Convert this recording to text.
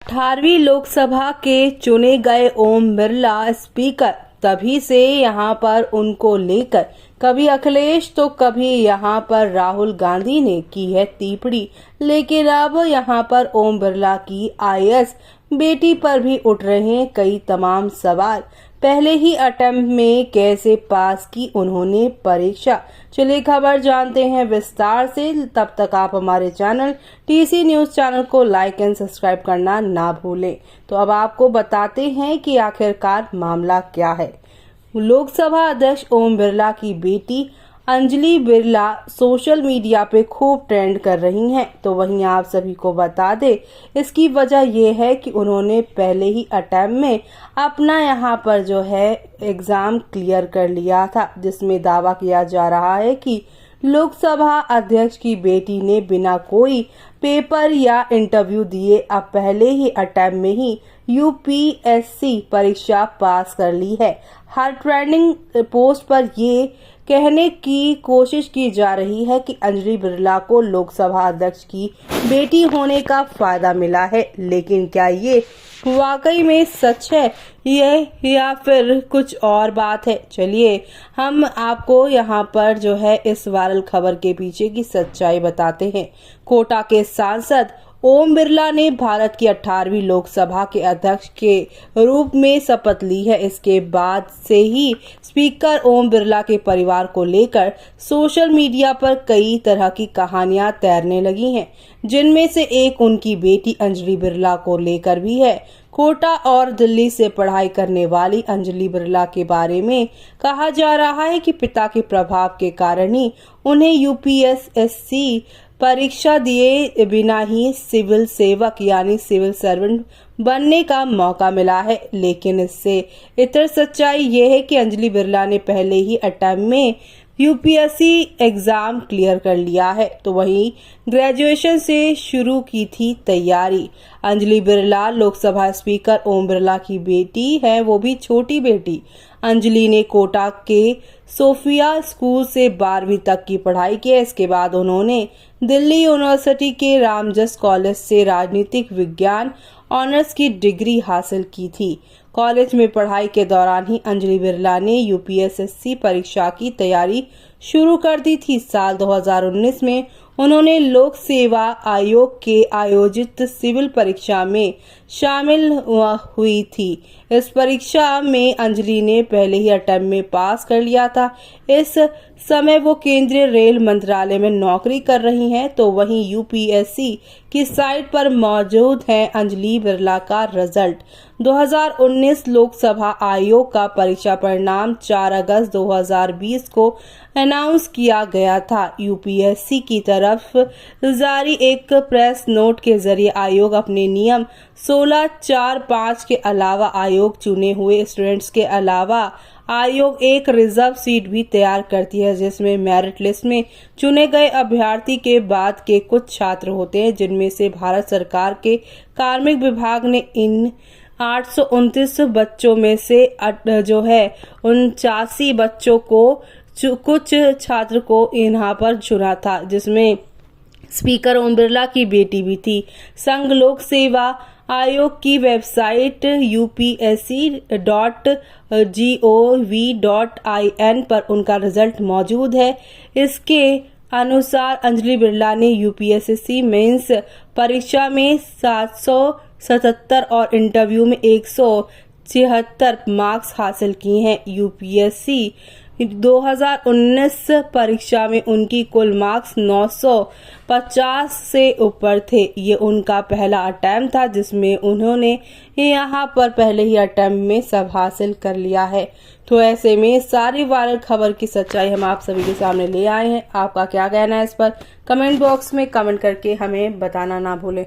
18वीं लोकसभा के चुने गए ओम बिरला स्पीकर, तभी से यहां पर उनको लेकर कभी अखिलेश तो कभी यहां पर राहुल गांधी ने की है टिप्पणी, लेकिन अब यहां पर ओम बिरला की आईएएस बेटी पर भी उठ रहे हैं कई तमाम सवाल। पहले ही अटेम्प्ट में कैसे पास की उन्होंने परीक्षा, चलिए खबर जानते हैं विस्तार से। तब तक आप हमारे चैनल टीसी न्यूज चैनल को लाइक एंड सब्सक्राइब करना ना भूलें। तो अब आपको बताते हैं कि आखिरकार मामला क्या है। लोकसभा अध्यक्ष ओम बिरला की बेटी अंजलि बिरला सोशल मीडिया पे खूब ट्रेंड कर रही हैं। तो वहीं आप सभी को बता दें, इसकी वजह यह है कि उन्होंने पहले ही अटेम्प्ट में अपना यहाँ पर जो है एग्जाम क्लियर कर लिया था, जिसमें दावा किया जा रहा है कि लोकसभा अध्यक्ष की बेटी ने बिना कोई पेपर या इंटरव्यू दिए अब पहले ही अटेम्प्ट में ही यूपीएससी परीक्षा पास कर ली है। हर ट्रेंडिंग पोस्ट पर ये कहने की कोशिश की जा रही है कि अंजलि बिरला को लोकसभा अध्यक्ष की बेटी होने का फायदा मिला है, लेकिन क्या ये वाकई में सच है ये या फिर कुछ और बात है? चलिए हम आपको यहाँ पर जो है इस वायरल खबर के पीछे की सच्चाई बताते हैं। कोटा के सांसद ओम बिरला ने भारत की 18वीं लोकसभा के अध्यक्ष के रूप में शपथ ली है। इसके बाद से ही स्पीकर ओम बिरला के परिवार को लेकर सोशल मीडिया पर कई तरह की कहानियां तैरने लगी हैं, जिनमें से एक उनकी बेटी अंजलि बिरला को लेकर भी है। कोटा और दिल्ली से पढ़ाई करने वाली अंजलि बिरला के बारे में कहा जा रहा है कि पिता के प्रभाव के कारण ही उन्हें यूपीएससी परीक्षा दिए बिना ही सिविल सेवक यानी सिविल सर्वेंट बनने का मौका मिला है। लेकिन इससे इतर सच्चाई ये है कि अंजलि बिरला ने पहले ही अटेम्प्ट में यूपीएससी एग्जाम क्लियर कर लिया है, तो वहीं ग्रेजुएशन से शुरू की थी तैयारी। अंजलि बिरला लोकसभा स्पीकर ओम बिरला की बेटी है, वो भी छोटी बेटी। अंजलि ने कोटा के सोफिया स्कूल से 12वीं तक की पढ़ाई की है। इसके बाद उन्होंने दिल्ली यूनिवर्सिटी के रामजस कॉलेज से राजनीतिक विज्ञान ऑनर्स की डिग्री हासिल की थी। कॉलेज में पढ़ाई के दौरान ही अंजलि बिरला ने यूपीएससी परीक्षा की तैयारी शुरू कर दी थी। साल 2019 में उन्होंने लोक सेवा आयोग के आयोजित सिविल परीक्षा में शामिल हुई थी। इस परीक्षा में अंजलि ने पहले ही अटेम्प्ट में पास कर लिया था। इस समय वो केंद्रीय रेल मंत्रालय में नौकरी कर रही हैं। तो वहीं यूपीएससी की साइट पर मौजूद है अंजलि बिरला का रिजल्ट। 2019 लोकसभा आयोग का परीक्षा परिणाम 4 अगस्त 2020 को अनाउंस किया गया था। यूपीएससी की तरफ जारी एक प्रेस नोट के जरिए आयोग अपने नियम 1645 के अलावा आयोग चुने हुए स्टूडेंट्स के अलावा आयोग एक रिजर्व सीट भी तैयार करती है, जिसमें मेरिट लिस्ट में चुने गए अभ्यर्थी के बाद के कुछ छात्र होते हैं, जिनमें से भारत सरकार के कार्मिक विभाग ने इन 829 बच्चों में से जो है 89 बच्चों को कुछ छात्र को यहाँ पर चुना था, जिसमें स्पीकर ओम बिरला की बेटी भी थी। संघ लोक सेवा आयोग की वेबसाइट upsc.gov.in पर उनका रिजल्ट मौजूद है। इसके अनुसार अंजलि बिरला ने यूपीएससी मेंस परीक्षा में 777 और इंटरव्यू में 176 मार्क्स हासिल किए हैं। यूपीएससी 2019 परीक्षा में उनकी कुल मार्क्स 950 से ऊपर थे। ये उनका पहला अटेम्प्ट था, जिसमें उन्होंने यहाँ पर पहले ही अटेम्प्ट में सब हासिल कर लिया है। तो ऐसे में सारी वायरल खबर की सच्चाई हम आप सभी के सामने ले आए हैं। आपका क्या कहना है इस पर? कमेंट बॉक्स में कमेंट करके हमें बताना ना भूलें।